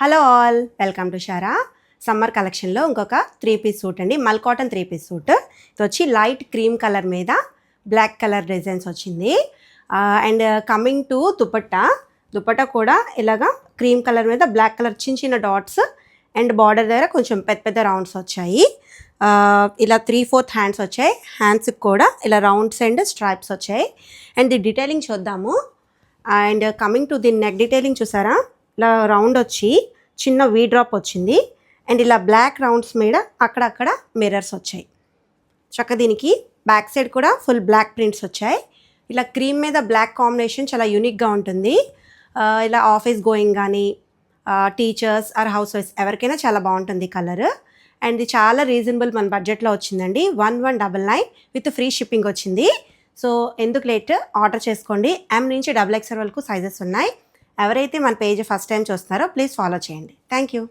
Hello all, welcome to Sarah. Summer కలెక్షన్లో ఇంకొక 3-పీస్ suit అండి, మల్ కాటన్ 3-పీస్ సూట్. ఇది వచ్చి లైట్ క్రీమ్ కలర్ మీద బ్లాక్ కలర్ డిజైన్స్ వచ్చింది. అండ్ కమింగ్ టు దుపట్టా కూడా ఇలాగా క్రీమ్ కలర్ మీద బ్లాక్ కలర్ చిన్న చిన్న డాట్స్ అండ్ బార్డర్ దగ్గర కొంచెం పెద్ద పెద్ద రౌండ్స్ వచ్చాయి. ఇలా 3/4 హ్యాండ్స్ వచ్చాయి. హ్యాండ్స్కి కూడా ఇలా రౌండ్స్ అండ్ స్ట్రైప్స్ వచ్చాయి. అండ్ ది డీటెయిలింగ్ చూద్దాము. And coming to the neck detailing చూసారా, ఇలా రౌండ్ వచ్చి చిన్న వీ డ్రాప్ వచ్చింది. అండ్ ఇలా బ్లాక్ రౌండ్స్ మీద అక్కడక్కడ మిర్రర్స్ వచ్చాయి. చక్క దీనికి బ్యాక్ సైడ్ కూడా ఫుల్ బ్లాక్ ప్రింట్స్ వచ్చాయి. ఇలా క్రీమ్ మీద బ్లాక్ కాంబినేషన్ చాలా యూనిక్గా ఉంటుంది. ఇలా ఆఫీస్ గోయింగ్ కానీ టీచర్స్ ఆర్ హౌస్ వైఫ్స్ ఎవరికైనా చాలా బాగుంటుంది కలర్. అండ్ ఇది చాలా రీజనబుల్ మన బడ్జెట్లో వచ్చిందండి. 1199 విత్ ఫ్రీ షిప్పింగ్ వచ్చింది. సో ఎందుకు లేట్, ఆర్డర్ చేసుకోండి. M నుంచి XXL వరకు సైజెస్ ఉన్నాయి. ఎవరైతే మన పేజ్ ఫస్ట్ టైం చూస్తున్నారో ప్లీజ్ ఫాలో చేయండి. Thank you.